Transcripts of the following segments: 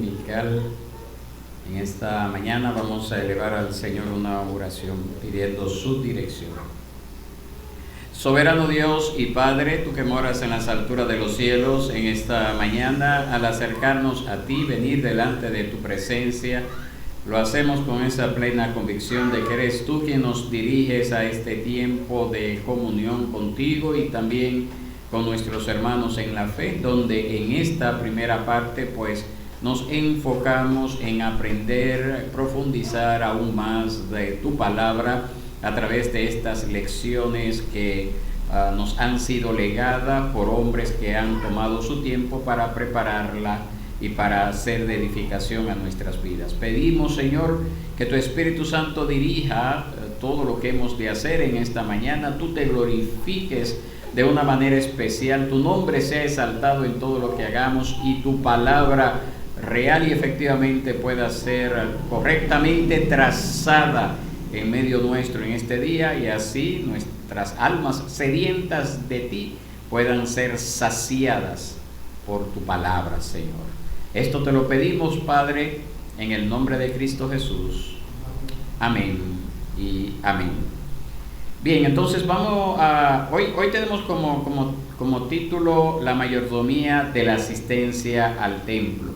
dominical. En esta mañana vamos a elevar al Señor una oración pidiendo su dirección. Soberano Dios y Padre, tú que moras en las alturas de los cielos, en esta mañana, al acercarnos a ti, venir delante de tu presencia, lo hacemos con esa plena convicción de que eres tú quien nos diriges a este tiempo de comunión contigo y también con nuestros hermanos en la fe, donde en esta primera parte pues nos enfocamos en aprender, profundizar aún más de tu palabra a través de estas lecciones que nos han sido legadas por hombres que han tomado su tiempo para prepararla y para ser de edificación a nuestras vidas. Pedimos, Señor, que tu Espíritu Santo dirija todo lo que hemos de hacer en esta mañana, tú te glorifiques de una manera especial, tu nombre sea exaltado en todo lo que hagamos y tu palabra real y efectivamente pueda ser correctamente trazada en medio nuestro en este día, y así nuestras almas sedientas de ti puedan ser saciadas por tu palabra, Señor. Esto te lo pedimos, Padre, en el nombre de Cristo Jesús. Amén y amén. Bien, entonces vamos a... Hoy tenemos como título la mayordomía de la asistencia al templo.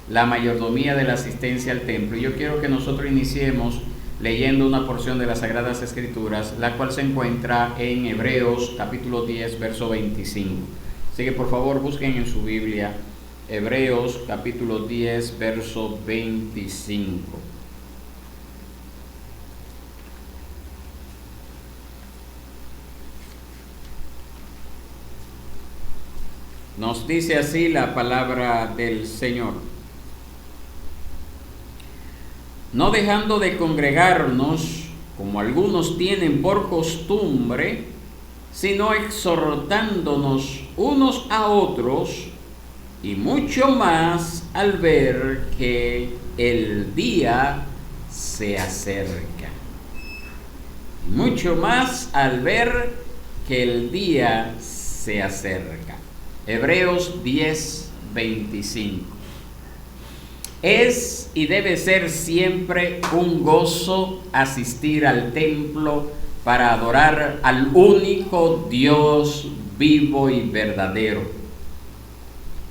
La mayordomía de la asistencia al templo. Y yo quiero que nosotros iniciemos leyendo una porción de las Sagradas Escrituras, la cual se encuentra en Hebreos capítulo 10, verso 25. Así que por favor busquen en su Biblia Hebreos capítulo 10, verso 25. Nos dice así la palabra del Señor: no dejando de congregarnos, como algunos tienen por costumbre, sino exhortándonos unos a otros, y mucho más al ver que el día se acerca. Mucho más al ver que el día se acerca. Hebreos 10, 25. Es y debe ser siempre un gozo asistir al templo para adorar al único Dios vivo y verdadero.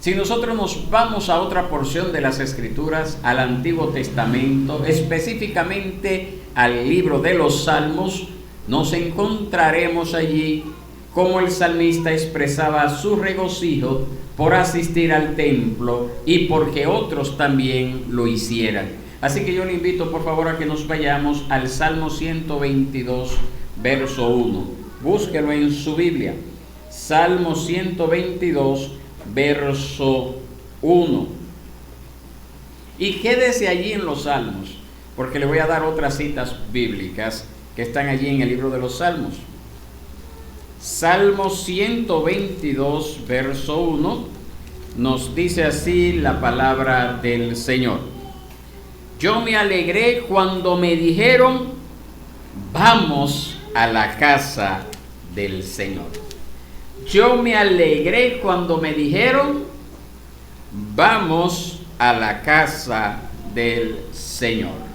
Si nosotros nos vamos a otra porción de las Escrituras, al Antiguo Testamento, específicamente al libro de los Salmos, nos encontraremos allí cómo el salmista expresaba su regocijo por asistir al templo y porque otros también lo hicieran. Así que yo le invito por favor a que nos vayamos al Salmo 122, verso 1. Búsquelo en su Biblia. Salmo 122, verso 1. Y quédese allí en los Salmos, porque le voy a dar otras citas bíblicas que están allí en el libro de los Salmos. Salmo 122, verso 1, nos dice así la palabra del Señor: yo me alegré cuando me dijeron, vamos a la casa del Señor. Yo me alegré cuando me dijeron, vamos a la casa del Señor.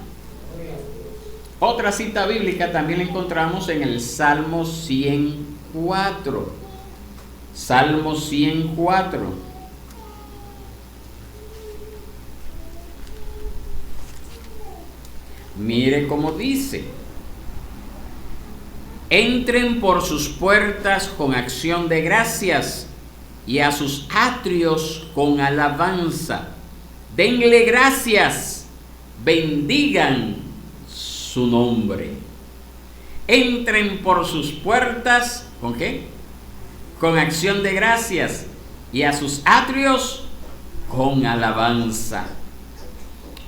Otra cita bíblica también la encontramos en el Salmo 104. Salmo 104. Mire cómo dice: entren por sus puertas con acción de gracias y a sus atrios con alabanza. Denle gracias, bendigan su nombre. Entren por sus puertas, ¿con qué? Con acción de gracias, y a sus atrios con alabanza.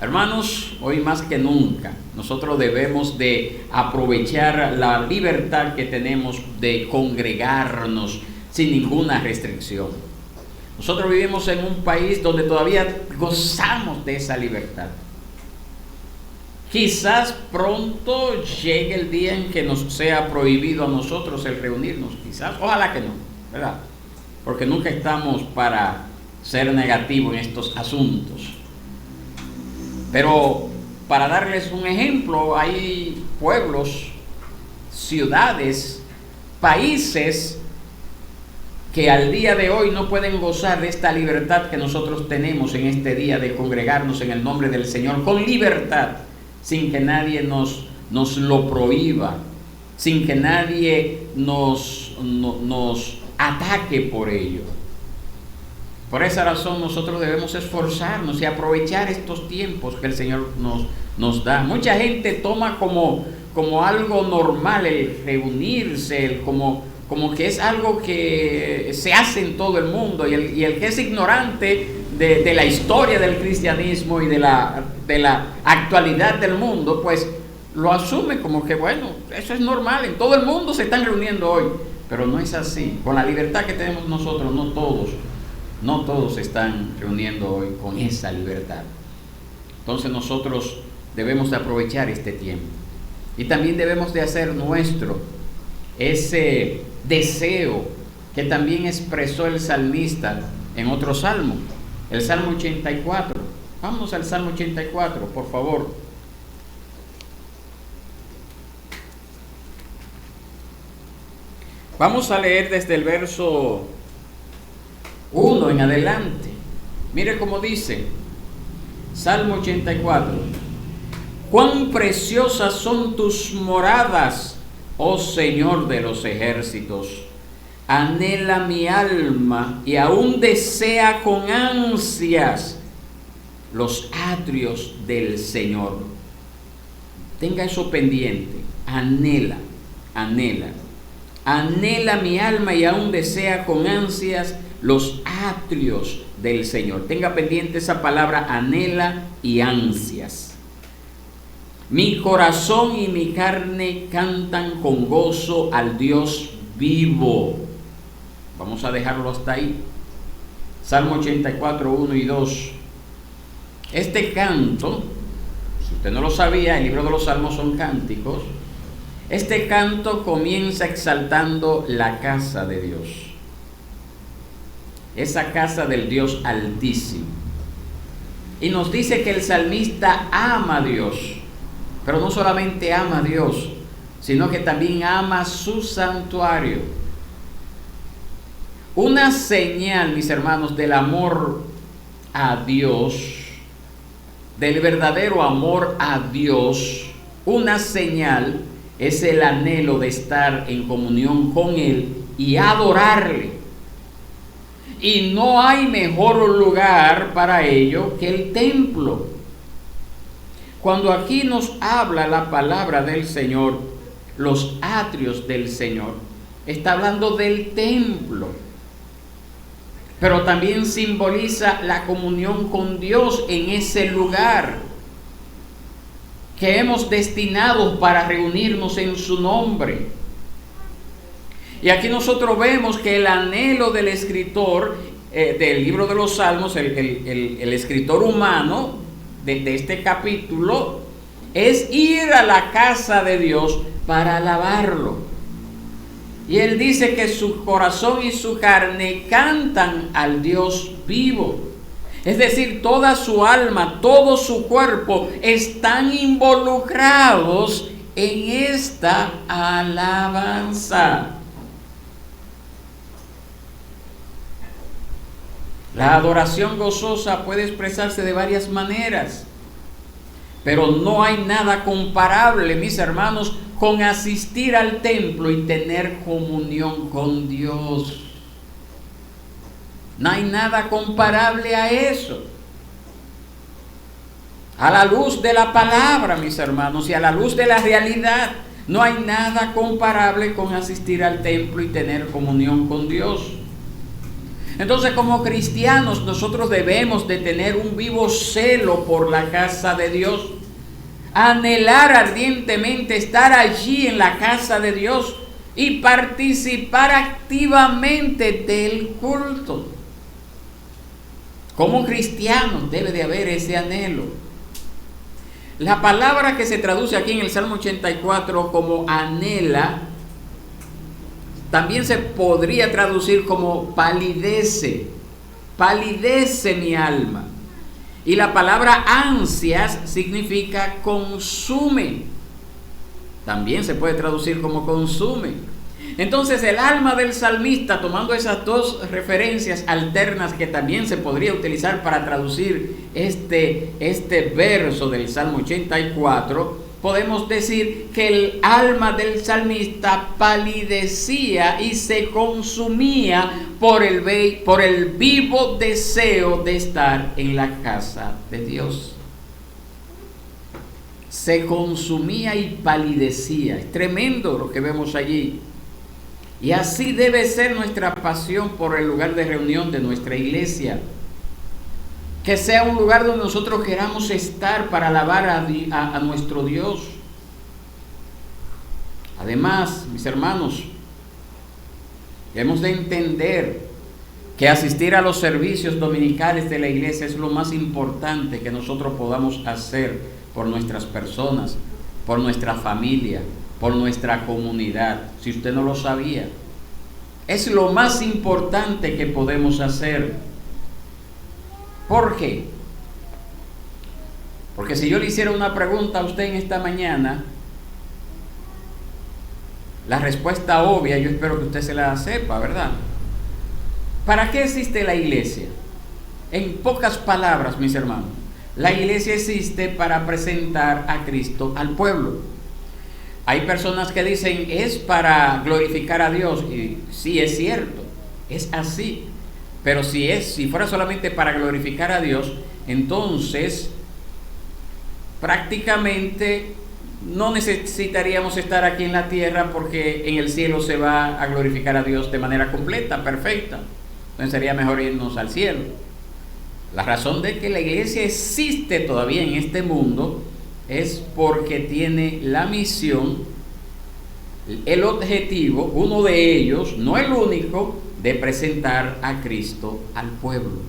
Hermanos, hoy más que nunca nosotros debemos de aprovechar la libertad que tenemos de congregarnos sin ninguna restricción. Nosotros vivimos en un país donde todavía gozamos de esa libertad. Quizás pronto llegue el día en que nos sea prohibido a nosotros el reunirnos, quizás, ojalá que no, ¿verdad? Porque nunca estamos para ser negativos en estos asuntos. Pero para darles un ejemplo, hay pueblos, ciudades, países que al día de hoy no pueden gozar de esta libertad que nosotros tenemos en este día de congregarnos en el nombre del Señor con libertad, sin que nadie nos lo prohíba, sin que nadie nos ataque por ello. Por esa razón nosotros debemos esforzarnos y aprovechar estos tiempos que el Señor nos da. Mucha gente toma como algo normal el reunirse, como que es algo que se hace en todo el mundo, y el que es ignorante de la historia del cristianismo y de la actualidad del mundo, pues lo asume como que bueno, eso es normal, en todo el mundo se están reuniendo hoy, pero no es así. Con la libertad que tenemos nosotros, no todos se están reuniendo hoy con esa libertad. Entonces nosotros debemos de aprovechar este tiempo, y también debemos de hacer nuestro ese deseo que también expresó el salmista en otro salmo, el Salmo 84. Vamos al Salmo 84, por favor. Vamos a leer desde el verso 1 en adelante. Mire cómo dice Salmo 84: cuán preciosas son tus moradas, oh Señor de los ejércitos. Anhela mi alma y aún desea con ansias los atrios del Señor. Tenga eso pendiente. Anhela mi alma y aún desea con ansias los atrios del Señor. Tenga pendiente esa palabra, anhela y ansias. Mi corazón y mi carne cantan con gozo al Dios vivo. Vamos a dejarlo hasta ahí. Salmo 84, 1 y 2. Este canto, si usted no lo sabía, el libro de los Salmos son cánticos. Este canto comienza exaltando la casa de Dios, esa casa del Dios Altísimo. Y nos dice que el salmista ama a Dios, pero no solamente ama a Dios, sino que también ama su santuario. Una señal, mis hermanos, del amor a Dios, del verdadero amor a Dios, una señal es el anhelo de estar en comunión con Él y adorarle. Y no hay mejor lugar para ello que el templo. Cuando aquí nos habla la palabra del Señor, los atrios del Señor, está hablando del templo, pero también simboliza la comunión con Dios en ese lugar que hemos destinado para reunirnos en su nombre. Y aquí nosotros vemos que el anhelo del escritor del libro de los Salmos, el escritor humano de este capítulo, es ir a la casa de Dios para alabarlo. Y él dice que su corazón y su carne cantan al Dios vivo. Es decir, toda su alma, todo su cuerpo están involucrados en esta alabanza. La adoración gozosa puede expresarse de varias maneras, pero no hay nada comparable, mis hermanos, con asistir al templo y tener comunión con Dios. No hay nada comparable a eso. A la luz de la palabra, mis hermanos, y a la luz de la realidad, no hay nada comparable con asistir al templo y tener comunión con Dios. Entonces, como cristianos, nosotros debemos de tener un vivo celo por la casa de Dios, anhelar ardientemente estar allí en la casa de Dios y participar activamente del culto. Como cristianos debe de haber ese anhelo. La palabra que se traduce aquí en el Salmo 84 como anhela, también se podría traducir como palidece mi alma. Y la palabra ansias significa consume. También se puede traducir como consume. Entonces el alma del salmista, tomando esas dos referencias alternas que también se podría utilizar para traducir este verso del Salmo 84, podemos decir que el alma del salmista palidecía y se consumía por el vivo deseo de estar en la casa de Dios. Se consumía y palidecía. Es tremendo lo que vemos allí. Y así debe ser nuestra pasión por el lugar de reunión de nuestra iglesia. Que sea un lugar donde nosotros queramos estar para alabar a nuestro Dios. Además, mis hermanos, hemos de entender que asistir a los servicios dominicales de la iglesia es lo más importante que nosotros podamos hacer por nuestras personas, por nuestra familia, por nuestra comunidad. Si usted no lo sabía, es lo más importante que podemos hacer. ¿Por qué? Porque si yo le hiciera una pregunta a usted en esta mañana, la respuesta obvia, yo espero que usted se la sepa, ¿verdad? ¿Para qué existe la iglesia? En pocas palabras, mis hermanos, la iglesia existe para presentar a Cristo al pueblo. Hay personas que dicen, es para glorificar a Dios, y sí, es cierto, es así. Pero si fuera solamente para glorificar a Dios, entonces prácticamente no necesitaríamos estar aquí en la tierra, porque en el cielo se va a glorificar a Dios de manera completa, perfecta. Entonces sería mejor irnos al cielo. La razón de que la iglesia existe todavía en este mundo es porque tiene la misión, el objetivo, uno de ellos, no el único, de presentar a Cristo al pueblo,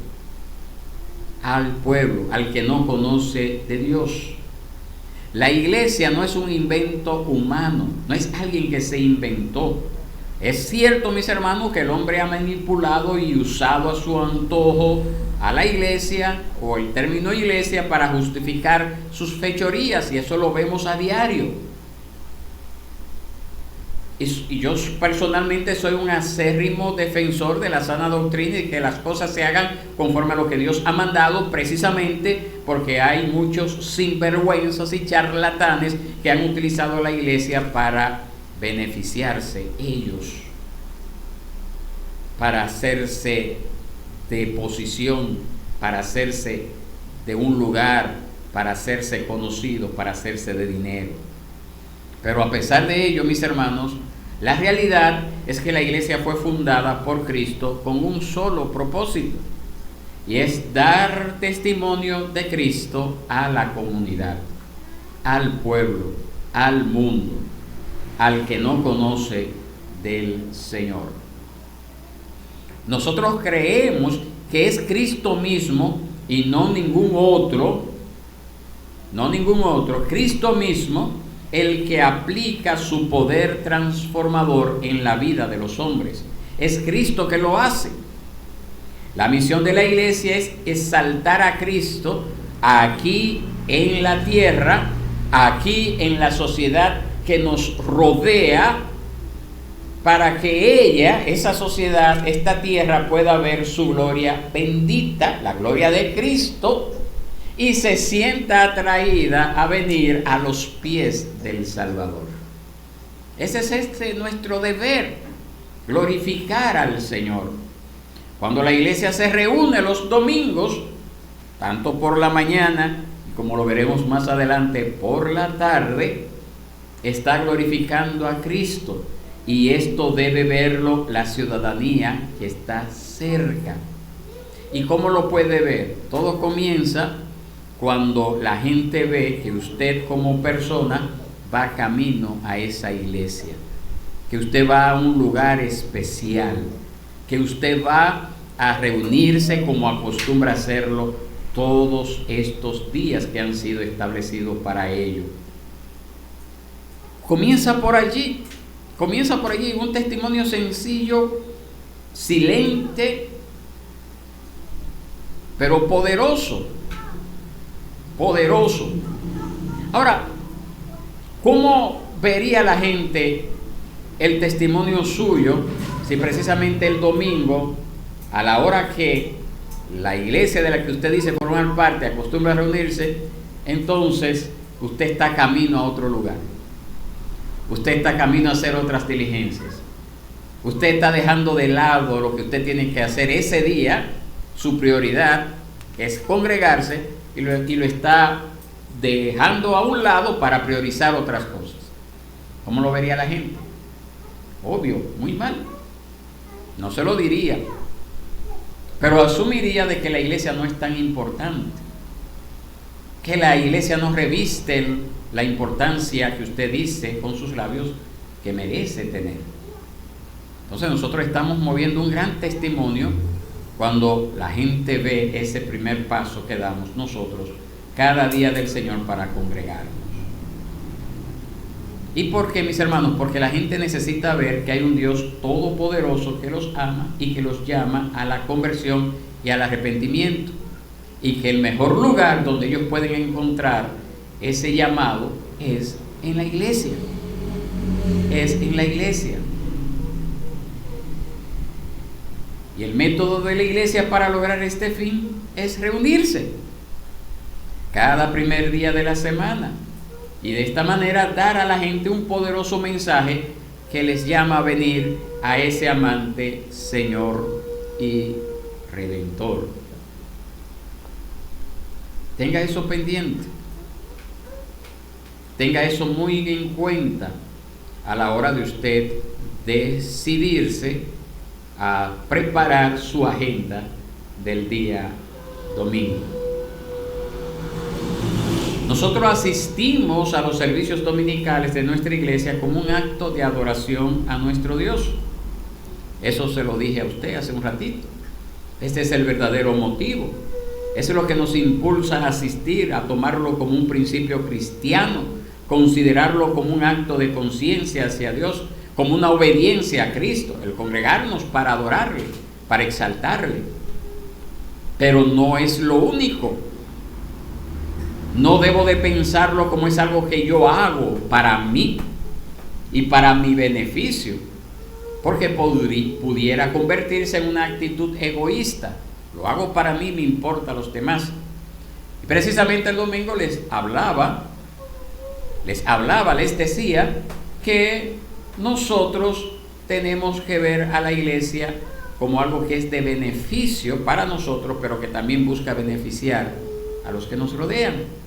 al que no conoce de Dios. La iglesia no es un invento humano, no es alguien que se inventó. Es cierto, mis hermanos, que el hombre ha manipulado y usado a su antojo a la iglesia o el término iglesia para justificar sus fechorías, y eso lo vemos a diario. Y yo personalmente soy un acérrimo defensor de la sana doctrina y que las cosas se hagan conforme a lo que Dios ha mandado, precisamente porque hay muchos sinvergüenzas y charlatanes que han utilizado la iglesia para beneficiarse ellos, para hacerse de posición, para hacerse de un lugar, para hacerse conocido, para hacerse de dinero. Pero a pesar de ello, mis hermanos, la realidad es que la iglesia fue fundada por Cristo con un solo propósito, y es dar testimonio de Cristo a la comunidad, al pueblo, al mundo, al que no conoce del Señor. Nosotros creemos que es Cristo mismo y no ningún otro, Cristo mismo, el que aplica su poder transformador en la vida de los hombres. Es Cristo que lo hace. La misión de la iglesia es exaltar a Cristo aquí en la tierra, aquí en la sociedad que nos rodea, para que esa sociedad, esta tierra, pueda ver su gloria bendita, la gloria de Cristo, y se sienta atraída a venir a los pies del Salvador. Ese es nuestro deber, glorificar al Señor. Cuando la iglesia se reúne los domingos, tanto por la mañana, y como lo veremos más adelante, por la tarde, está glorificando a Cristo. Y esto debe verlo la ciudadanía que está cerca. ¿Y cómo lo puede ver? Todo comienza cuando la gente ve que usted como persona va camino a esa iglesia, que usted va a un lugar especial, que usted va a reunirse como acostumbra hacerlo todos estos días que han sido establecidos para ello. Comienza por allí, un testimonio sencillo, silente, pero poderoso. poderoso. Ahora, ¿cómo vería la gente el testimonio suyo si precisamente el domingo, a la hora que la iglesia de la que usted dice formar parte acostumbra a reunirse, entonces usted está camino a otro lugar? Usted está camino a hacer otras diligencias. Usted está dejando de lado lo que usted tiene que hacer ese día. Su prioridad es congregarse y lo está dejando a un lado para priorizar otras cosas. ¿Cómo lo vería la gente? Obvio, muy mal. No se lo diría, pero asumiría de que la iglesia no es tan importante, que la iglesia no reviste la importancia que usted dice con sus labios que merece tener. Entonces nosotros estamos moviendo un gran testimonio cuando la gente ve ese primer paso que damos nosotros cada día del Señor para congregarnos. ¿Y por qué, mis hermanos? Porque la gente necesita ver que hay un Dios todopoderoso que los ama y que los llama a la conversión y al arrepentimiento, y que el mejor lugar donde ellos pueden encontrar ese llamado es en la iglesia. Es en la iglesia. Y el método de la iglesia para lograr este fin es reunirse cada primer día de la semana, y de esta manera dar a la gente un poderoso mensaje que les llama a venir a ese amante Señor y Redentor. Tenga eso pendiente, tenga eso muy en cuenta a la hora de usted decidirse a preparar su agenda del día domingo. Nosotros asistimos a los servicios dominicales de nuestra iglesia como un acto de adoración a nuestro Dios. Eso se lo dije a usted hace un ratito. Este es el verdadero motivo. Eso es lo que nos impulsa a asistir, a tomarlo como un principio cristiano, considerarlo como un acto de conciencia hacia Dios, como una obediencia a Cristo, el congregarnos para adorarle, para exaltarle. Pero no es lo único. No debo de pensarlo como es algo que yo hago para mí y para mi beneficio, porque pudiera convertirse en una actitud egoísta. Lo hago para mí, me importa a los demás. Y precisamente el domingo les decía que nosotros tenemos que ver a la iglesia como algo que es de beneficio para nosotros, pero que también busca beneficiar a los que nos rodean.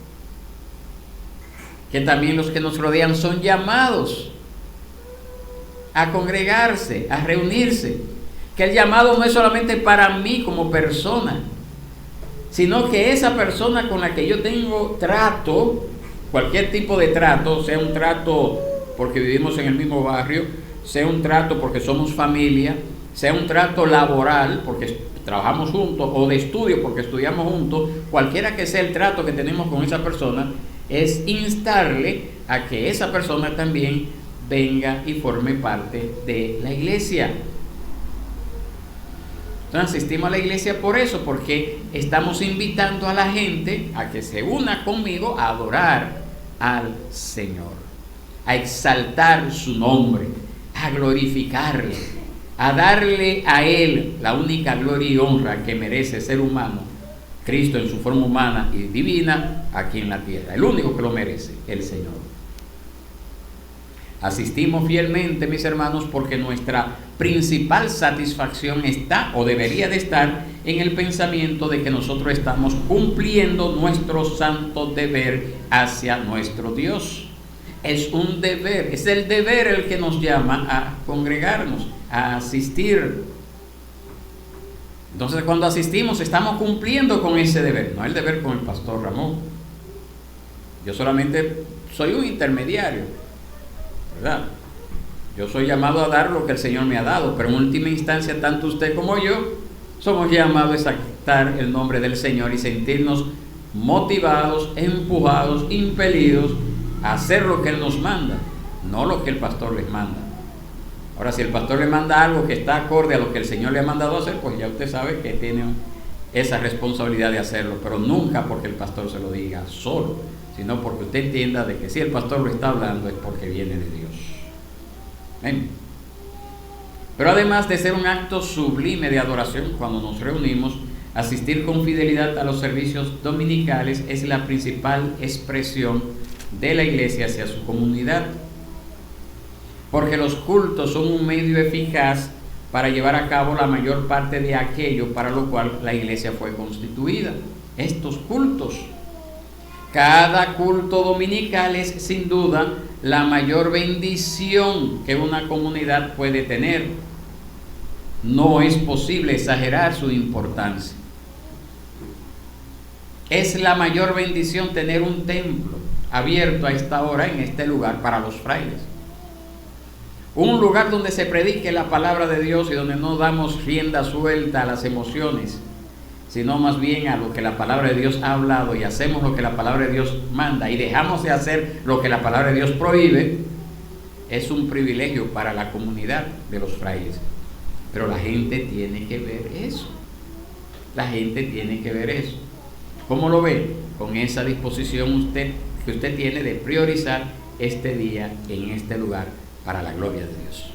Que también los que nos rodean son llamados a congregarse, a reunirse. Que el llamado no es solamente para mí como persona, sino que esa persona con la que yo tengo trato, cualquier tipo de trato, sea un trato porque vivimos en el mismo barrio, sea un trato porque somos familia, sea un trato laboral porque trabajamos juntos, o de estudio porque estudiamos juntos, cualquiera que sea el trato que tenemos con esa persona, es instarle a que esa persona también venga y forme parte de la iglesia. Entonces asistimos a la iglesia por eso, porque estamos invitando a la gente a que se una conmigo a adorar al Señor, a exaltar su nombre, a glorificarle, a darle a Él la única gloria y honra que merece ser humano, Cristo en su forma humana y divina aquí en la tierra, el único que lo merece, el Señor. Asistimos fielmente, mis hermanos, porque nuestra principal satisfacción está o debería de estar en el pensamiento de que nosotros estamos cumpliendo nuestro santo deber hacia nuestro Dios. Es un deber, es el deber el que nos llama a congregarnos, a asistir. Entonces, cuando asistimos, estamos cumpliendo con ese deber, no el deber con el pastor Ramón. Yo solamente soy un intermediario, ¿verdad? Yo soy llamado a dar lo que el Señor me ha dado, pero en última instancia, tanto usted como yo somos llamados a exaltar el nombre del Señor y sentirnos motivados, empujados, impelidos a hacer lo que Él nos manda, no lo que el pastor les manda. Ahora, si el pastor le manda algo que está acorde a lo que el Señor le ha mandado hacer, pues ya usted sabe que tiene esa responsabilidad de hacerlo, pero nunca porque el pastor se lo diga solo, sino porque usted entienda de que si el pastor lo está hablando es porque viene de Dios. ¿Ven? Pero además de ser un acto sublime de adoración, cuando nos reunimos, asistir con fidelidad a los servicios dominicales es la principal expresión de la iglesia hacia su comunidad, porque los cultos son un medio eficaz para llevar a cabo la mayor parte de aquello para lo cual la iglesia fue constituida. Estos cultos, cada culto dominical es sin duda la mayor bendición que una comunidad puede tener. No es posible exagerar su importancia. Es la mayor bendición tener un templo abierto a esta hora en este lugar para los frailes. Un lugar donde se predique la palabra de Dios y donde no damos rienda suelta a las emociones, sino más bien a lo que la palabra de Dios ha hablado y hacemos lo que la palabra de Dios manda y dejamos de hacer lo que la palabra de Dios prohíbe, es un privilegio para la comunidad de los frailes. Pero la gente tiene que ver eso. La gente tiene que ver eso. ¿Cómo lo ve? Con esa disposición que usted tiene de priorizar este día en este lugar para la gloria de Dios.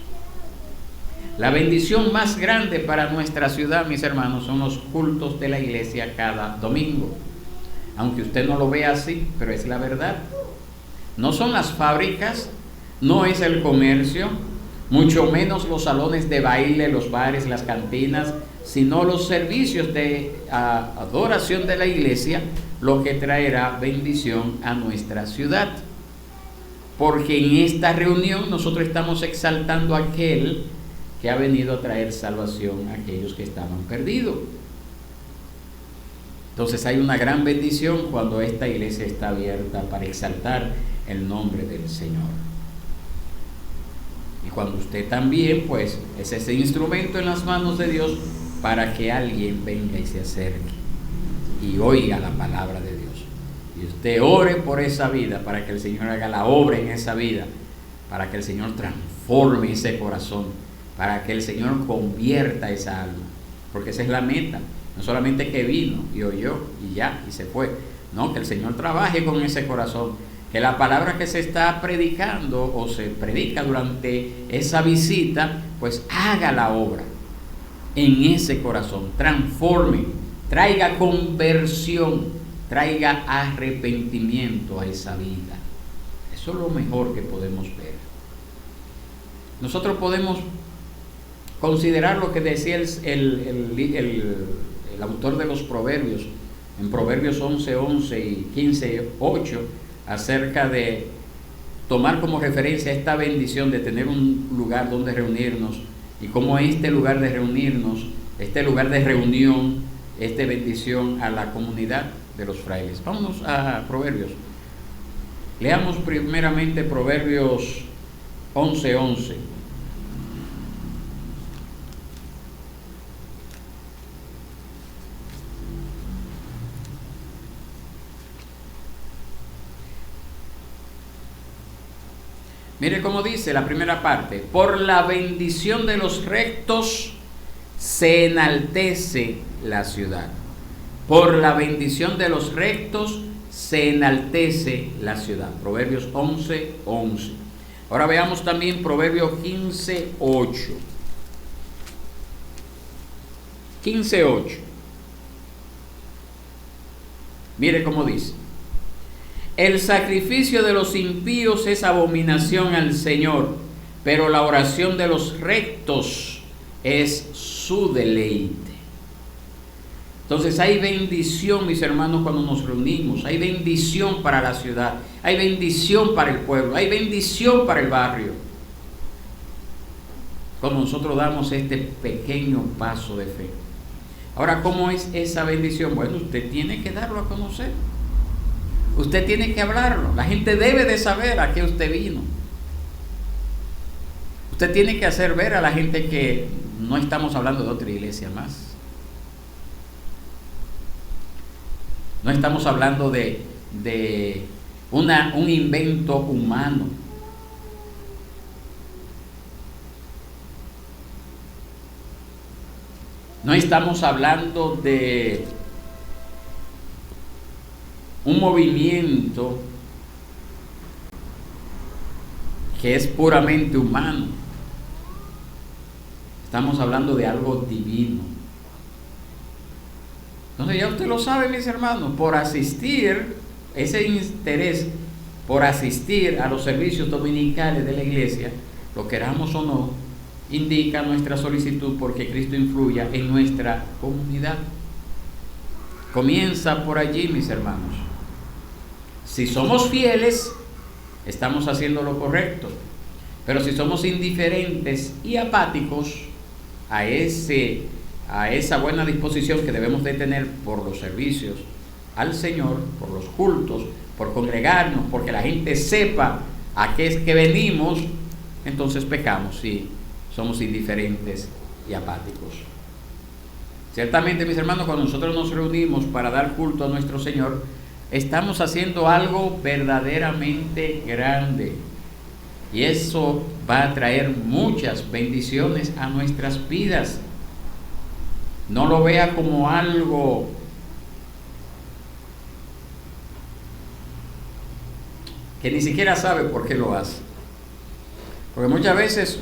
La bendición más grande para nuestra ciudad, mis hermanos, son los cultos de la iglesia cada domingo. Aunque usted no lo vea así, pero es la verdad. No son las fábricas, no es el comercio, mucho menos los salones de baile, los bares, las cantinas, sino los servicios de adoración de la iglesia, lo que traerá bendición a nuestra ciudad. Porque en esta reunión nosotros estamos exaltando a aquel que ha venido a traer salvación a aquellos que estaban perdidos. Entonces hay una gran bendición cuando esta iglesia está abierta para exaltar el nombre del Señor. Y cuando usted también, pues, es ese instrumento en las manos de Dios para que alguien venga y se acerque y oiga la palabra de Dios. Y usted ore por esa vida para que el Señor haga la obra en esa vida, para que el Señor transforme ese corazón, para que el Señor convierta esa alma, porque esa es la meta. No solamente que vino y oyó y ya, y se fue. No, que el Señor trabaje con ese corazón, que la palabra que se está predicando o se predica durante esa visita, pues haga la obra en ese corazón, transforme, traiga conversión, traiga arrepentimiento a esa vida. Eso es lo mejor que podemos ver. Nosotros podemos considerar lo que decía el autor de los Proverbios, en Proverbios 11:11 y 15:8, acerca de tomar como referencia esta bendición de tener un lugar donde reunirnos, y cómo este lugar de reunirnos, este lugar de reunión, es de bendición a la comunidad de los frailes. Vámonos a Proverbios. Leamos primeramente Proverbios 11:11. Mire cómo dice la primera parte: por la bendición de los rectos se enaltece la ciudad. Por la bendición de los rectos se enaltece la ciudad. Proverbios 11:11. Ahora veamos también Proverbios 15:8. 15:8. Mire cómo dice: el sacrificio de los impíos es abominación al Señor, pero la oración de los rectos es su deleite. Entonces hay bendición, mis hermanos, cuando nos reunimos. Hay bendición para la ciudad, hay bendición para el pueblo, hay bendición para el barrio. Cuando nosotros damos este pequeño paso de fe. Ahora, ¿cómo es esa bendición? Bueno, usted tiene que darlo a conocer. Usted tiene que hablarlo. La gente debe de saber a qué usted vino. Usted tiene que hacer ver a la gente que no estamos hablando de otra iglesia más. No estamos hablando de un invento humano. No estamos hablando de un movimiento que es puramente humano. Estamos hablando de algo divino. Entonces ya usted lo sabe, mis hermanos, por asistir, ese interés por asistir a los servicios dominicales de la iglesia, lo queramos o no, indica nuestra solicitud porque Cristo influya en nuestra comunidad. Comienza por allí, mis hermanos. Si somos fieles, estamos haciendo lo correcto. Pero si somos indiferentes y apáticos a esa buena disposición que debemos de tener por los servicios al Señor, por los cultos, por congregarnos, porque la gente sepa a qué es que venimos, entonces pecamos si somos indiferentes y apáticos. Ciertamente, mis hermanos, cuando nosotros nos reunimos para dar culto a nuestro Señor, estamos haciendo algo verdaderamente grande. Y eso va a traer muchas bendiciones a nuestras vidas. No lo vea como algo que ni siquiera sabe por qué lo hace. Porque muchas veces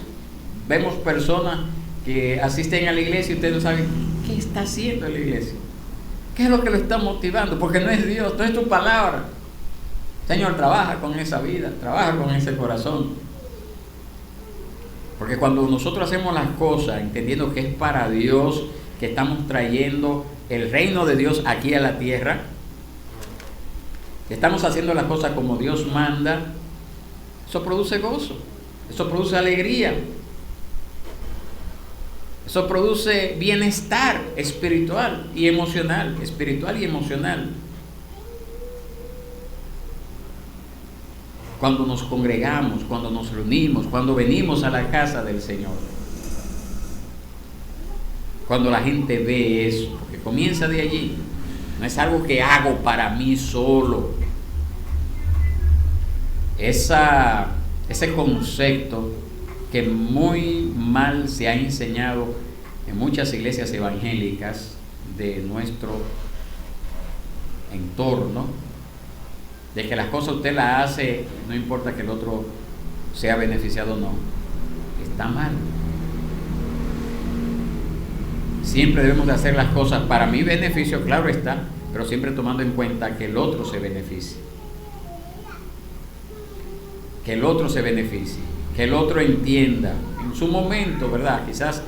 vemos personas que asisten a la iglesia y ustedes no saben qué está haciendo en la iglesia. ¿Qué es lo que lo está motivando? Porque no es Dios, no es tu palabra. Señor, trabaja con esa vida, trabaja con ese corazón. Porque cuando nosotros hacemos las cosas entendiendo que es para Dios, que estamos trayendo el reino de Dios aquí a la tierra, que estamos haciendo las cosas como Dios manda, eso produce gozo, eso produce alegría, eso produce bienestar espiritual y emocional, Cuando nos congregamos, cuando nos reunimos, cuando venimos a la casa del Señor, cuando la gente ve eso, porque comienza de allí, no es algo que hago para mí solo. Ese concepto que muy mal se ha enseñado en muchas iglesias evangélicas de nuestro entorno, de que las cosas usted las hace, no importa que el otro sea beneficiado o no, está mal. Siempre debemos de hacer las cosas para mi beneficio, claro está, pero siempre tomando en cuenta que el otro se beneficie. Que el otro se beneficie, que el otro entienda en su momento, ¿verdad? Quizás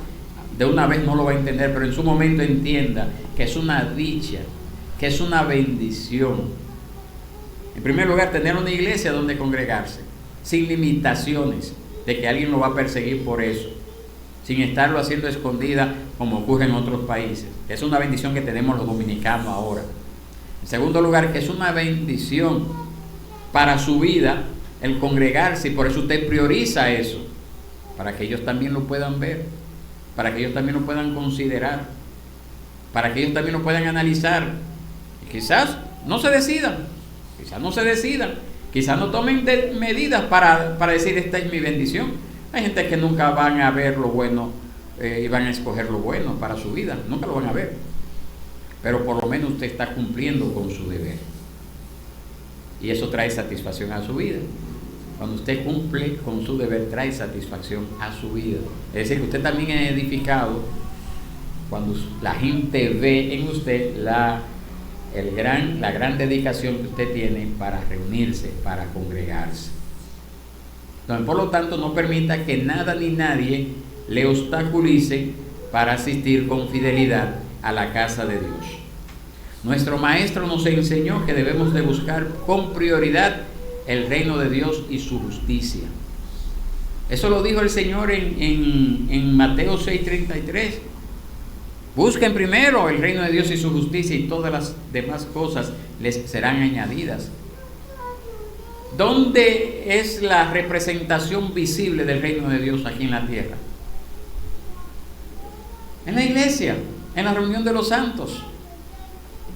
de una vez no lo va a entender, pero en su momento entienda que es una dicha, que es una bendición. En primer lugar, tener una iglesia donde congregarse, sin limitaciones de que alguien lo va a perseguir por eso, sin estarlo haciendo escondida como ocurre en otros países. Es una bendición que tenemos los dominicanos ahora. En segundo lugar, que es una bendición para su vida el congregarse, y por eso usted prioriza eso, para que ellos también lo puedan ver, para que ellos también lo puedan considerar, para que ellos también lo puedan analizar. Y quizás no se decidan, quizás no tomen medidas para decir esta es mi bendición. Hay gente que nunca van a ver lo bueno y van a escoger lo bueno para su vida, nunca lo van a ver, pero por lo menos usted está cumpliendo con su deber y eso trae satisfacción a su vida. Cuando usted cumple con su deber, trae satisfacción a su vida. Es decir, que usted también es edificado cuando la gente ve en usted la gran dedicación que usted tiene para reunirse, para congregarse. Entonces, por lo tanto, no permita que nada ni nadie le obstaculice para asistir con fidelidad a la casa de Dios. Nuestro maestro nos enseñó que debemos de buscar con prioridad el reino de Dios y su justicia. Eso lo dijo el Señor en Mateo 6:33. Busquen primero el reino de Dios y su justicia y todas las demás cosas les serán añadidas. ¿Dónde es la representación visible del reino de Dios aquí en la tierra? En la iglesia, en la reunión de los santos.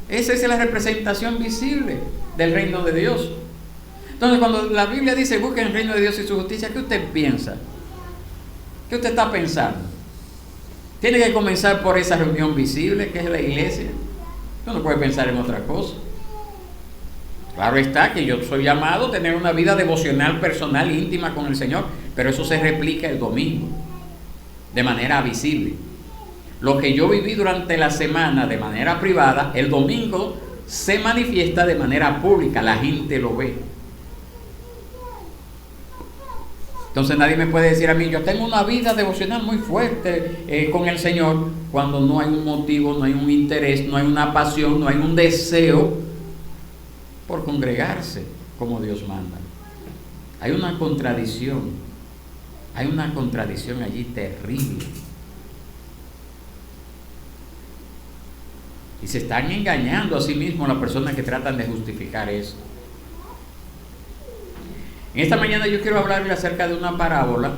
Esa es la representación visible del reino de Dios. Entonces, cuando la Biblia dice busquen el reino de Dios y su justicia, ¿qué usted piensa? ¿Qué usted está pensando? Tiene que comenzar por esa reunión visible que es la iglesia. Tú no puedes pensar en otra cosa. Claro está que yo soy llamado a tener una vida devocional, personal, íntima con el Señor, pero eso se replica el domingo, de manera visible. Lo que yo viví durante la semana de manera privada, el domingo se manifiesta de manera pública, la gente lo ve. Entonces nadie me puede decir a mí, yo tengo una vida devocional muy fuerte con el Señor, cuando no hay un motivo, no hay un interés, no hay una pasión, no hay un deseo por congregarse como Dios manda. Hay una contradicción allí terrible. Y se están engañando a sí mismos las personas que tratan de justificar eso. En esta mañana yo quiero hablarle acerca de una parábola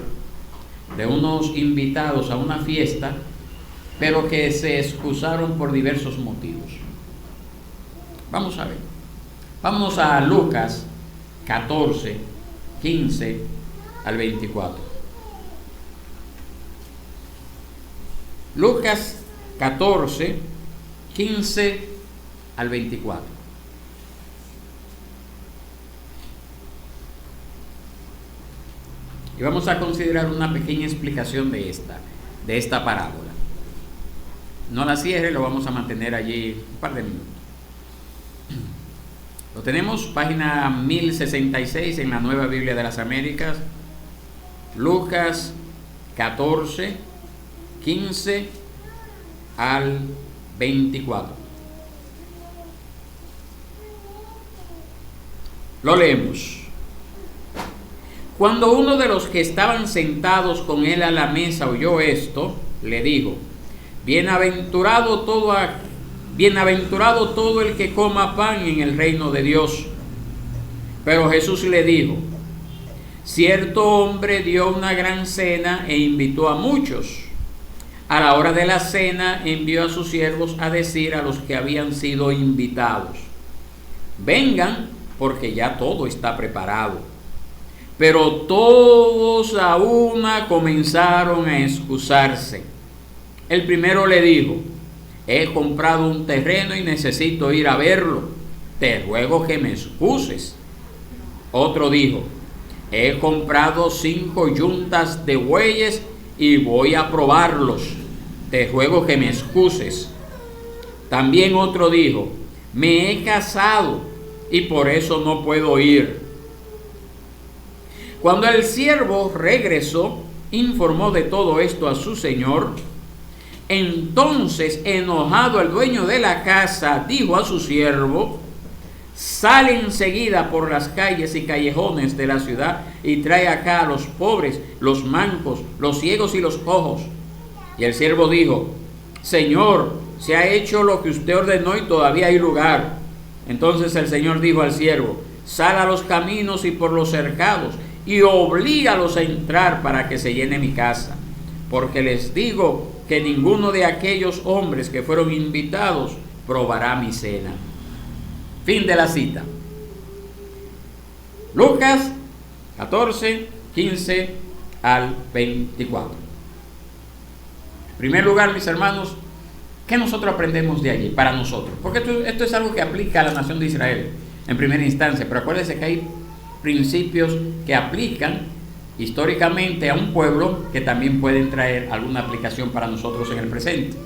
de unos invitados a una fiesta, pero que se excusaron por diversos motivos. Vamos a ver. Vámonos a Lucas 14, 15 al 24. Lucas 14, 15 al 24. Y vamos a considerar una pequeña explicación de esta parábola. No la cierre, lo vamos a mantener allí un par de minutos. Lo tenemos, página 1066 en la Nueva Biblia de las Américas. Lucas 14, 15 al 24. Lo leemos. Cuando uno de los que estaban sentados con él a la mesa oyó esto, le dijo: Bienaventurado todo el que coma pan en el reino de Dios. Pero Jesús le dijo: Cierto hombre dio una gran cena e invitó a muchos. A la hora de la cena envió a sus siervos a decir a los que habían sido invitados: Vengan, porque ya todo está preparado. Pero todos a una comenzaron a excusarse. El primero le dijo: He comprado un terreno y necesito ir a verlo. Te ruego que me excuses. Otro dijo: He comprado 5 yuntas de bueyes y voy a probarlos. Te ruego que me excuses. También otro dijo: Me he casado y por eso no puedo ir. Cuando el siervo regresó, informó de todo esto a su señor. Entonces, enojado el dueño de la casa, dijo a su siervo: Sale enseguida por las calles y callejones de la ciudad y trae acá a los pobres, los mancos, los ciegos y los cojos. Y el siervo dijo: Señor, se ha hecho lo que usted ordenó y todavía hay lugar. Entonces el Señor dijo al siervo: Sal a los caminos y por los cercados y oblígalos a entrar para que se llene mi casa. Porque les digo que ninguno de aquellos hombres que fueron invitados probará mi cena. Fin de la cita. Lucas 14, 15 al 24. En primer lugar, mis hermanos, ¿qué nosotros aprendemos de allí para nosotros? Porque esto es algo que aplica a la nación de Israel en primera instancia, pero acuérdense que hay principios que aplican históricamente a un pueblo que también pueden traer alguna aplicación para nosotros en el presente.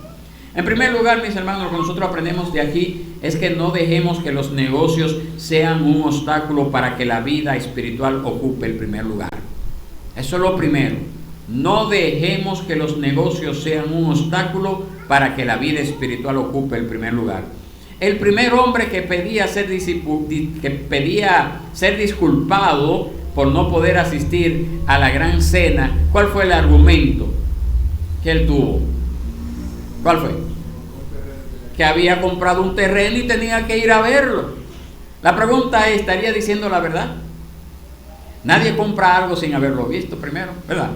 En primer lugar, mis hermanos, lo que nosotros aprendemos de aquí es que no dejemos que los negocios sean un obstáculo para que la vida espiritual ocupe el primer lugar. Eso es lo primero. No dejemos que los negocios sean un obstáculo para que la vida espiritual ocupe el primer lugar. El primer hombre que pedía ser disculpado por no poder asistir a la gran cena, ¿cuál fue el argumento que él tuvo? ¿Cuál fue? Que había comprado un terreno y tenía que ir a verlo. La pregunta es, ¿estaría diciendo la verdad? Nadie compra algo sin haberlo visto primero, ¿verdad?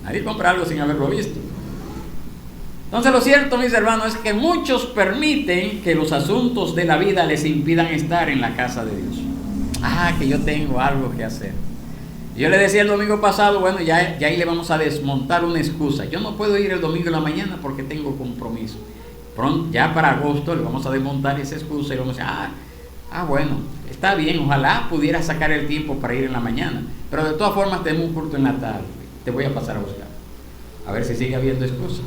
Nadie compra algo sin haberlo visto. Entonces lo cierto, mis hermanos, es que muchos permiten que los asuntos de la vida les impidan estar en la casa de Dios. Que yo tengo algo que hacer. Yo le decía el domingo pasado, bueno, ya ahí le vamos a desmontar una excusa. Yo no puedo ir el domingo en la mañana porque tengo compromiso. Pronto, ya para agosto le vamos a desmontar esa excusa y vamos a decir, bueno, está bien, ojalá pudiera sacar el tiempo para ir en la mañana. Pero de todas formas tenemos un culto en la tarde. Te voy a pasar a buscar. A ver si sigue habiendo excusa.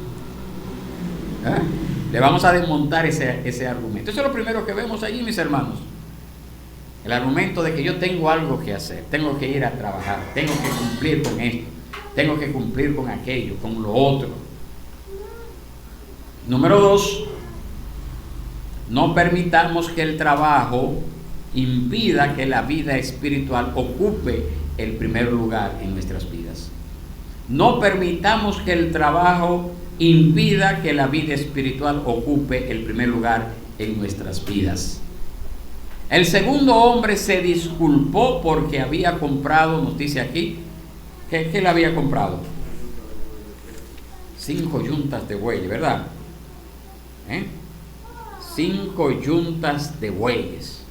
Le vamos a desmontar ese argumento. Eso es lo primero que vemos allí, mis hermanos. El argumento de que yo tengo algo que hacer, tengo que ir a trabajar, tengo que cumplir con esto, tengo que cumplir con aquello, con lo otro. Número 2, no permitamos que el trabajo impida que la vida espiritual ocupe el primer lugar en nuestras vidas. No permitamos que el trabajo impida que la vida espiritual ocupe el primer lugar en nuestras vidas. El segundo hombre se disculpó porque había comprado, nos dice aquí, ¿qué le había comprado? 5 yuntas de bueyes, ¿verdad? 5 yuntas de bueyes.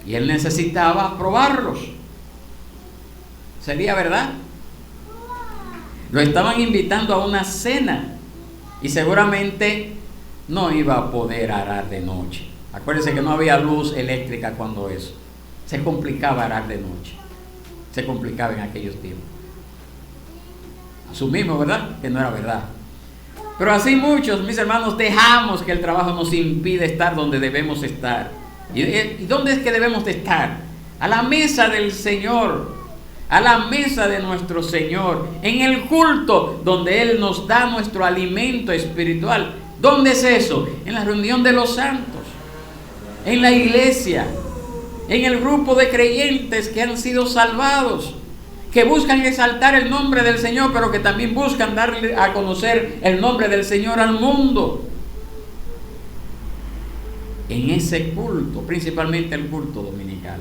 Y él necesitaba probarlos. ¿Sería verdad? Lo estaban invitando a una cena y seguramente no iba a poder arar de noche. Acuérdense que no había luz eléctrica cuando eso. Se complicaba arar de noche. Se complicaba en aquellos tiempos. Asumimos, ¿verdad? Que no era verdad. Pero así muchos, mis hermanos, dejamos que el trabajo nos impide estar donde debemos estar. ¿Y dónde es que debemos de estar? A la mesa del Señor. A la mesa de nuestro Señor. En el culto donde Él nos da nuestro alimento espiritual. ¿Dónde es eso? En la reunión de los santos. En la iglesia, en el grupo de creyentes que han sido salvados, que buscan exaltar el nombre del Señor, pero que también buscan darle a conocer el nombre del Señor al mundo. En ese culto, principalmente el culto dominical.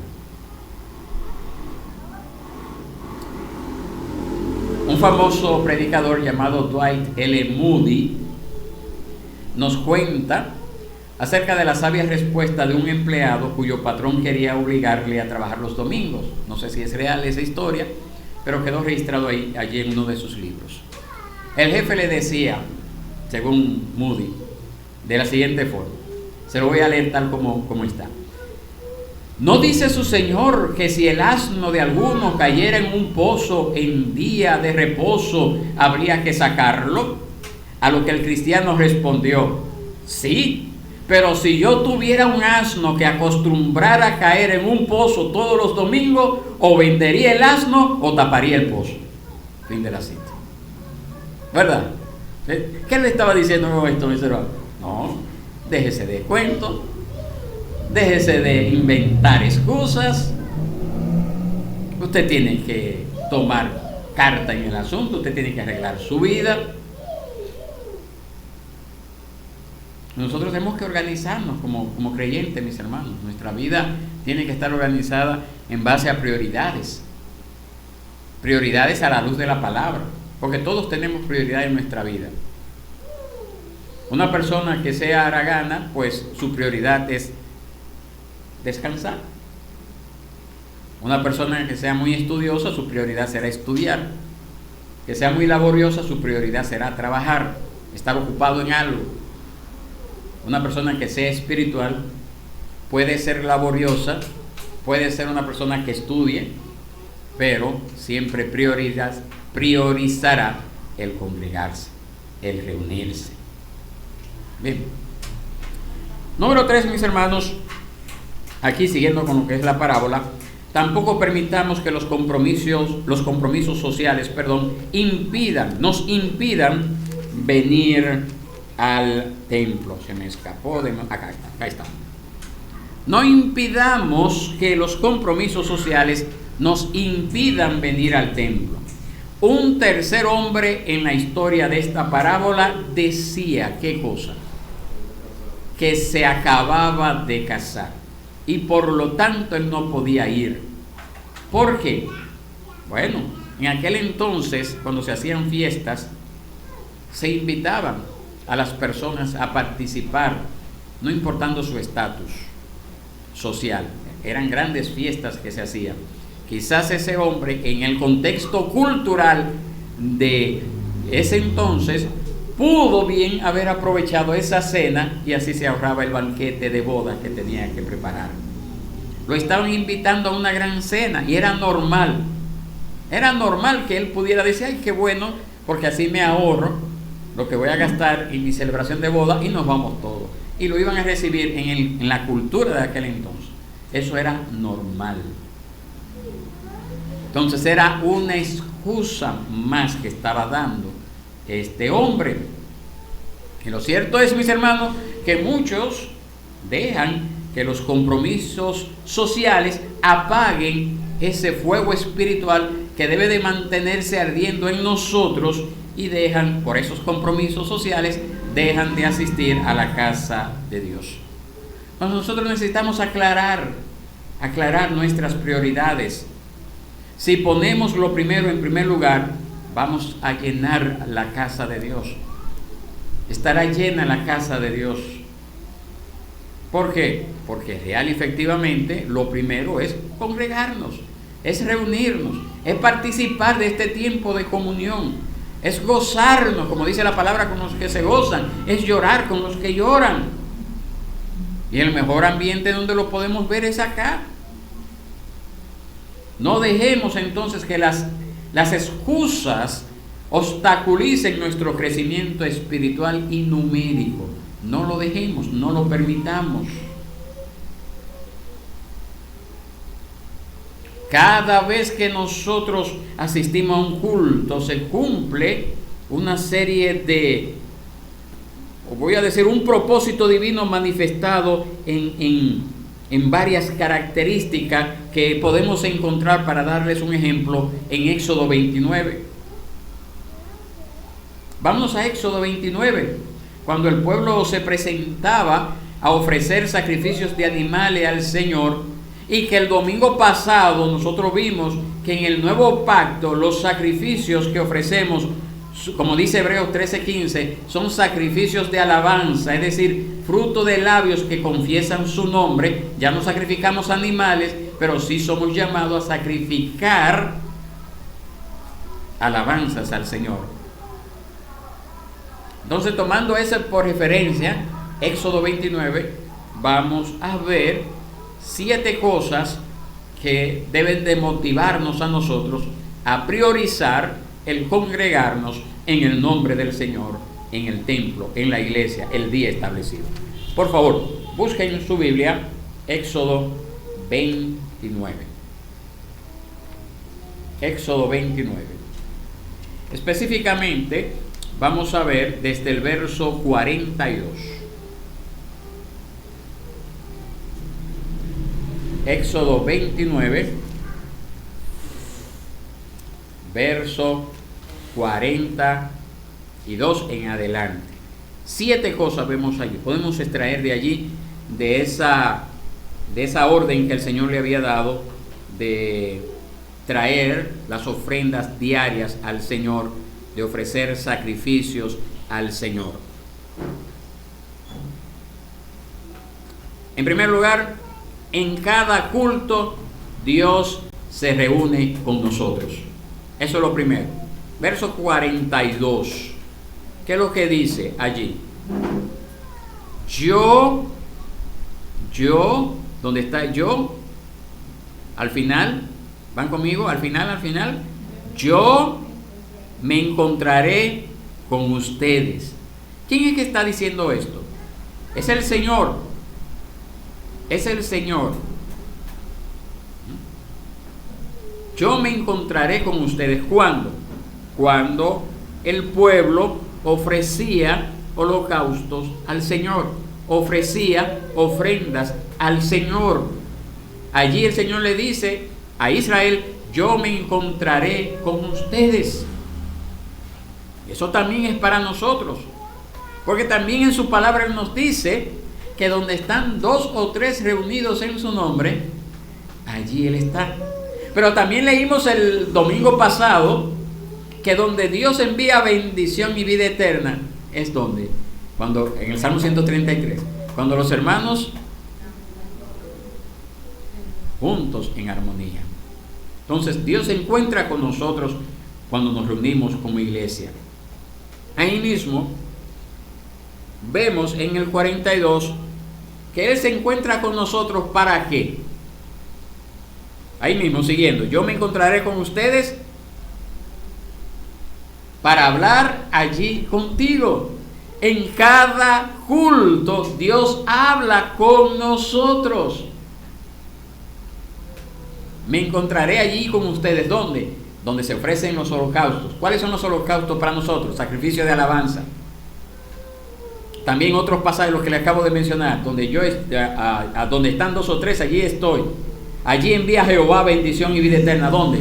Un famoso predicador llamado Dwight L. Moody nos cuenta acerca de la sabia respuesta de un empleado cuyo patrón quería obligarle a trabajar los domingos. No sé si es real esa historia, pero quedó registrado allí en uno de sus libros. El jefe le decía, según Moody, de la siguiente forma, se lo voy a leer tal como está. ¿No dice su señor que si el asno de alguno cayera en un pozo en día de reposo, habría que sacarlo? A lo que el cristiano respondió, sí. Pero si yo tuviera un asno que acostumbrara a caer en un pozo todos los domingos, o vendería el asno o taparía el pozo. Fin de la cita. ¿Verdad? ¿Qué le estaba diciendo con esto, mis hermanos? No, déjese de cuentos, déjese de inventar excusas. Usted tiene que tomar carta en el asunto, usted tiene que arreglar su vida. Nosotros tenemos que organizarnos como creyentes, mis hermanos. Nuestra vida tiene que estar organizada en base a prioridades. Prioridades a la luz de la palabra. Porque todos tenemos prioridades en nuestra vida. Una persona que sea haragana, pues su prioridad es descansar. Una persona que sea muy estudiosa, su prioridad será estudiar. Que sea muy laboriosa, su prioridad será trabajar, estar ocupado en algo. Una persona que sea espiritual puede ser laboriosa, puede ser una persona que estudie, pero siempre priorizará el congregarse, el reunirse. Bien. Número 3, mis hermanos, aquí siguiendo con lo que es la parábola, tampoco permitamos que los compromisos sociales, nos impidan venir al templo. Se me escapó de... Acá está. No impidamos que los compromisos sociales nos impidan venir al templo. Un tercer hombre en la historia de esta parábola decía, ¿qué cosa? Que se acababa de casar y por lo tanto él no podía ir. ¿Por qué? Bueno, en aquel entonces, cuando se hacían fiestas, se invitaban a las personas a participar, no importando su estatus social. Eran grandes fiestas que se hacían, quizás ese hombre, en el contexto cultural de ese entonces, pudo bien haber aprovechado esa cena y así se ahorraba el banquete de boda que tenía que preparar. Lo estaban invitando a una gran cena y era normal. Era normal que él pudiera decir, ay, qué bueno, porque así me ahorro lo que voy a gastar en mi celebración de boda y nos vamos todos. Y lo iban a recibir en la cultura de aquel entonces. Eso era normal. Entonces era una excusa más que estaba dando este hombre. Y lo cierto es, mis hermanos, que muchos dejan que los compromisos sociales apaguen ese fuego espiritual que debe de mantenerse ardiendo en nosotros, y dejan, por esos compromisos sociales, dejan de asistir a la casa de Dios. Entonces nosotros necesitamos aclarar nuestras prioridades. Si ponemos lo primero en primer lugar, vamos a llenar la casa de Dios. Estará llena la casa de Dios. ¿Por qué? Porque real y efectivamente lo primero es congregarnos, es reunirnos, es participar de este tiempo de comunión, es gozarnos, como dice la palabra, con los que se gozan, es llorar con los que lloran. Y el mejor ambiente donde lo podemos ver es acá. No dejemos entonces que las excusas obstaculicen nuestro crecimiento espiritual y numérico. No lo dejemos, no lo permitamos. Cada vez que nosotros asistimos a un culto, se cumple una serie de, voy a decir, un propósito divino manifestado en varias características que podemos encontrar, para darles un ejemplo, en Éxodo 29. Vamos a Éxodo 29, cuando el pueblo se presentaba a ofrecer sacrificios de animales al Señor, y que el domingo pasado nosotros vimos que en el nuevo pacto los sacrificios que ofrecemos, como dice Hebreos 13:15, son sacrificios de alabanza, es decir, fruto de labios que confiesan su nombre. Ya no sacrificamos animales, pero sí somos llamados a sacrificar alabanzas al Señor. Entonces, tomando ese por referencia, Éxodo 29, vamos a ver 7 cosas que deben de motivarnos a nosotros a priorizar el congregarnos en el nombre del Señor, en el templo, en la iglesia, el día establecido. Por favor, busquen en su Biblia Éxodo 29. Éxodo 29. Específicamente, vamos a ver desde el verso 42. Éxodo 29, verso 42 en adelante. 7 cosas vemos allí. Podemos extraer de allí, de esa orden que el Señor le había dado de traer las ofrendas diarias al Señor, de ofrecer sacrificios al Señor. En primer lugar, en cada culto Dios se reúne con nosotros. Eso es lo primero. Verso 42. ¿Qué es lo que dice allí? Yo, ¿dónde está yo? Al final, ¿van conmigo? Al final, yo me encontraré con ustedes. ¿Quién es que está diciendo esto? Es el Señor. Es el Señor. Yo me encontraré con ustedes. ¿Cuándo? Cuando el pueblo ofrecía holocaustos al Señor, ofrecía ofrendas al Señor. Allí el Señor le dice a Israel: yo me encontraré con ustedes. Eso también es para nosotros, porque también en su palabra Él nos dice que donde están 2 o 3 reunidos en su nombre, allí Él está. Pero también leímos el domingo pasado que donde Dios envía bendición y vida eterna, es donde, cuando en el Salmo 133, cuando los hermanos juntos en armonía. Entonces Dios se encuentra con nosotros cuando nos reunimos como iglesia. Ahí mismo vemos en el 42 que Él se encuentra con nosotros ¿para qué? Ahí mismo siguiendo, yo me encontraré con ustedes para hablar allí contigo. En cada culto Dios habla con nosotros. Me encontraré allí con ustedes. ¿Dónde? Donde se ofrecen los holocaustos. ¿Cuáles son los holocaustos para nosotros? Sacrificio de alabanza. También otros pasajes, los que le acabo de mencionar, donde donde están 2 o 3, allí estoy. Allí envía Jehová bendición y vida eterna. ¿Dónde?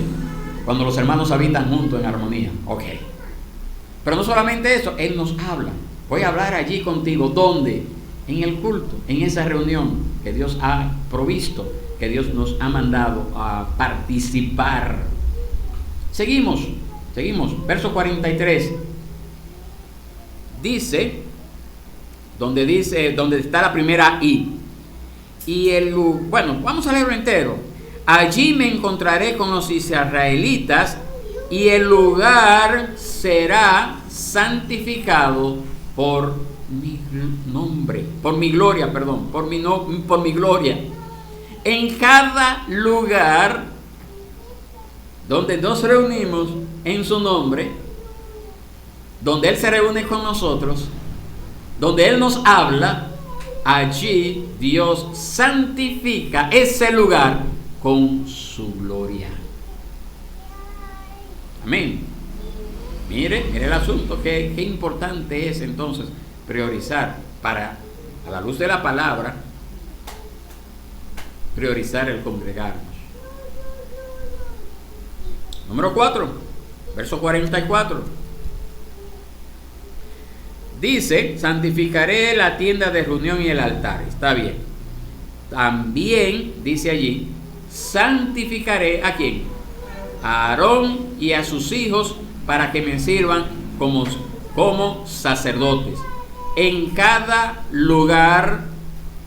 Cuando los hermanos habitan juntos en armonía. Ok. Pero no solamente eso, Él nos habla. Voy a hablar allí contigo. ¿Dónde? En el culto, en esa reunión que Dios ha provisto, que Dios nos ha mandado a participar. Seguimos. Verso 43. Dice, donde está la primera I. Bueno, vamos a leerlo entero. Allí me encontraré con los israelitas y el lugar será santificado por mi nombre, por mi gloria. En cada lugar donde nos reunimos en su nombre, donde Él se reúne con nosotros, donde Él nos habla, allí Dios santifica ese lugar con su gloria. Amén. Mire el asunto, qué importante es entonces priorizar, a la luz de la palabra, priorizar el congregarnos. Número 4, verso 44. Dice, santificaré la tienda de reunión y el altar. Está bien. También dice allí, santificaré ¿a quién? A Aarón y a sus hijos para que me sirvan como sacerdotes. En cada lugar,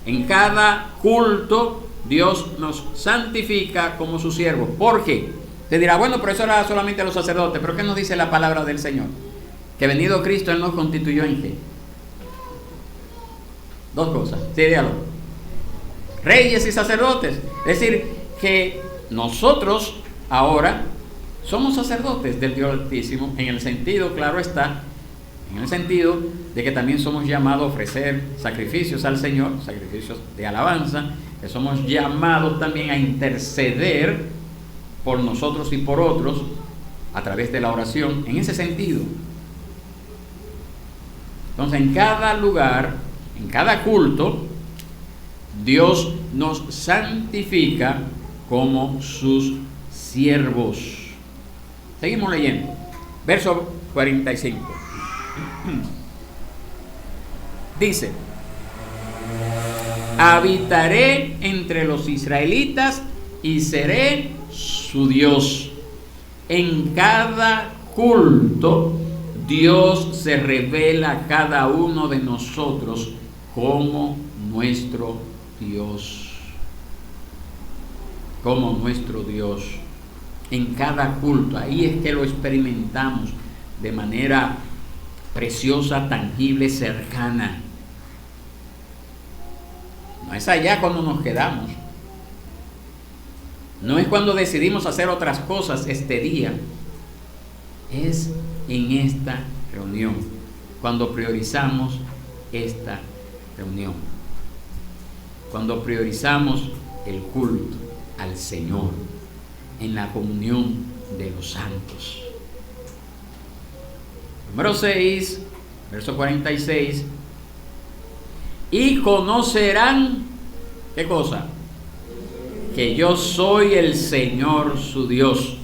en cada culto, Dios nos santifica como sus siervos. ¿Por qué? Te dirá, bueno, pero eso era solamente a los sacerdotes. ¿Pero qué nos dice la palabra del Señor? Que venido Cristo, Él nos constituyó ¿en qué? 2 cosas. Sí, dígalo. Reyes y sacerdotes. Es decir, que nosotros ahora somos sacerdotes del Dios Altísimo, en el sentido, claro está, en el sentido de que también somos llamados a ofrecer sacrificios al Señor, sacrificios de alabanza, que somos llamados también a interceder por nosotros y por otros a través de la oración, en ese sentido. Entonces, en cada lugar, en cada culto, Dios nos santifica como sus siervos. Seguimos leyendo. Verso 45. Dice, habitaré entre los israelitas y seré su Dios. En cada culto, Dios se revela a cada uno de nosotros como nuestro Dios. Como nuestro Dios. En cada culto, ahí es que lo experimentamos de manera preciosa, tangible, cercana. No es allá cuando nos quedamos. No es cuando decidimos hacer otras cosas este día. Es en esta reunión, cuando priorizamos esta reunión, cuando priorizamos el culto al Señor en la comunión de los santos. Número 6, verso 46. Y conocerán, ¿qué cosa? Que yo soy el Señor su Dios.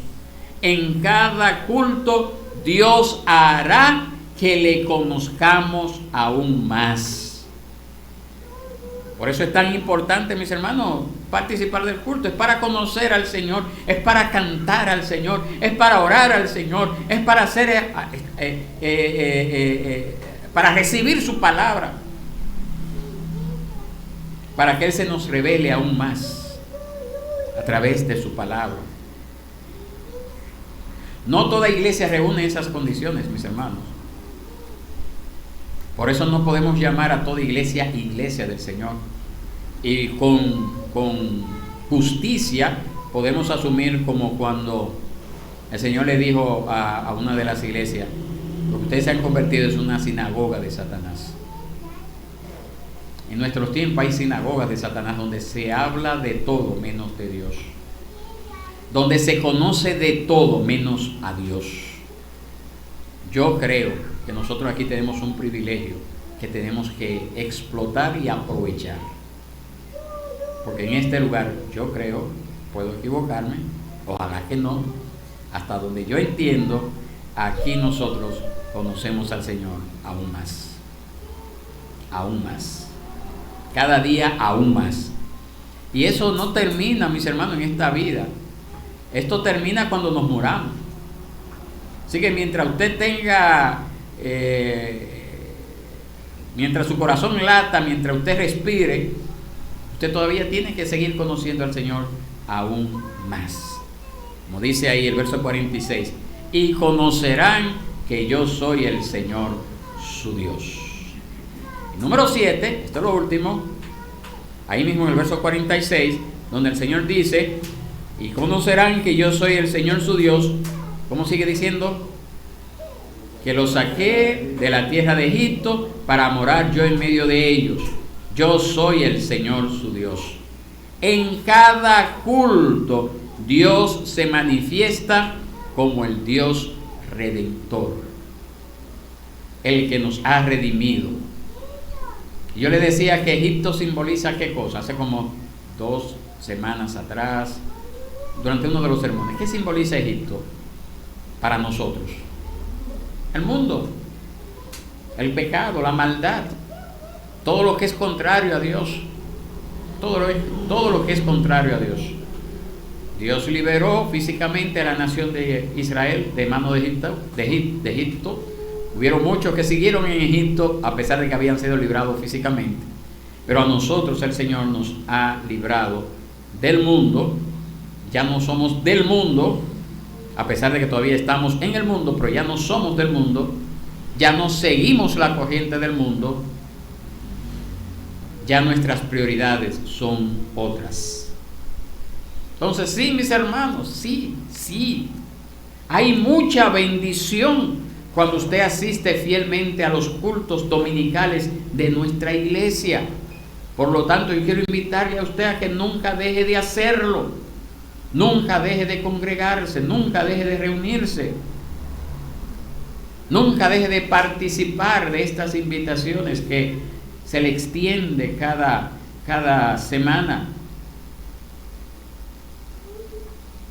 En cada culto Dios hará que le conozcamos aún más. Por eso es tan importante, mis hermanos, participar del culto. Es para conocer al Señor, es para cantar al Señor, es para orar al Señor, es para hacer, para recibir su palabra, para que Él se nos revele aún más a través de su palabra. No toda iglesia reúne esas condiciones, mis hermanos. Por eso no podemos llamar a toda iglesia iglesia del Señor. Y con justicia podemos asumir como cuando el Señor le dijo a una de las iglesias: lo que ustedes se han convertido es una sinagoga de Satanás. En nuestros tiempos hay sinagogas de Satanás donde se habla de todo menos de Dios, donde se conoce de todo menos a Dios. Yo creo que nosotros aquí tenemos un privilegio que tenemos que explotar y aprovechar, porque en este lugar, yo creo, puedo equivocarme, ojalá que no, hasta donde yo entiendo, aquí nosotros conocemos al Señor aún más, cada día aún más. Y eso no termina, mis hermanos, en esta vida. Esto termina cuando nos muramos. Así que mientras usted tenga, mientras su corazón lata, mientras usted respire, usted todavía tiene que seguir conociendo al Señor aún más. Como dice ahí el verso 46, y conocerán que yo soy el Señor su Dios. Y número 7, esto es lo último, ahí mismo en el verso 46, donde el Señor dice, y conocerán que yo soy el Señor su Dios. ¿Cómo sigue diciendo? Que los saqué de la tierra de Egipto para morar yo en medio de ellos. Yo soy el Señor su Dios. En cada culto Dios se manifiesta como el Dios redentor, el que nos ha redimido. Yo le decía que Egipto simboliza ¿qué cosa? Hace como 2 semanas atrás, durante uno de los sermones. ¿Qué simboliza Egipto para nosotros? El mundo, el pecado, la maldad, todo lo que es contrario a Dios, todo lo que es contrario a Dios. Dios liberó físicamente a la nación de Israel de mano de Egipto. Hubieron muchos que siguieron en Egipto a pesar de que habían sido librados físicamente. Pero a nosotros el Señor nos ha librado del mundo. Ya no somos del mundo, a pesar de que todavía estamos en el mundo, pero ya no somos del mundo, ya no seguimos la corriente del mundo, ya nuestras prioridades son otras. Entonces, sí, mis hermanos, sí, hay mucha bendición cuando usted asiste fielmente a los cultos dominicales de nuestra iglesia. Por lo tanto, yo quiero invitarle a usted a que nunca deje de hacerlo. Nunca deje de congregarse, nunca deje de reunirse, nunca deje de participar de estas invitaciones que se le extiende cada semana.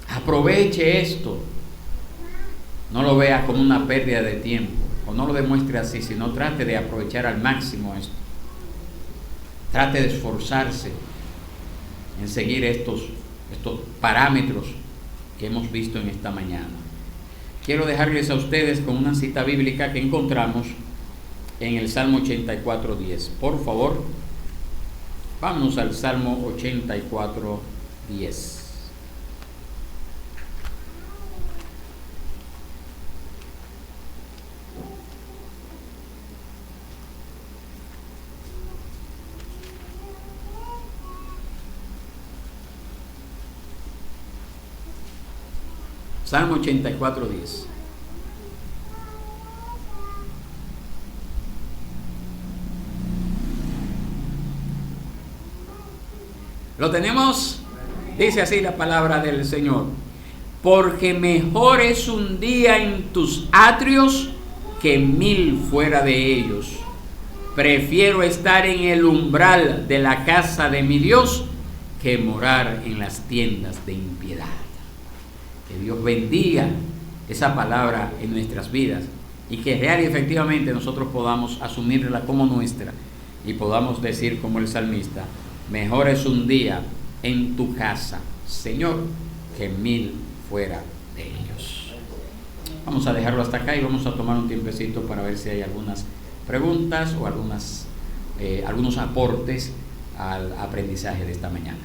Aproveche esto, no lo vea como una pérdida de tiempo, o no lo demuestre así, sino trate de aprovechar al máximo esto. Trate de esforzarse en seguir estos parámetros que hemos visto en esta mañana. Quiero dejarles a ustedes con una cita bíblica que encontramos en el Salmo 84:10. Por favor, vamos al Salmo 84:10. Salmo 84:10. ¿Lo tenemos? Dice así la palabra del Señor: porque mejor es un día en tus atrios que 1000 fuera de ellos. Prefiero estar en el umbral de la casa de mi Dios que morar en las tiendas de impiedad. Que Dios bendiga esa palabra en nuestras vidas y que real y efectivamente nosotros podamos asumirla como nuestra y podamos decir como el salmista: mejor es un día en tu casa, Señor, que 1000 fuera de ellos. Vamos a dejarlo hasta acá y vamos a tomar un tiempecito para ver si hay algunas preguntas o algunos aportes al aprendizaje de esta mañana.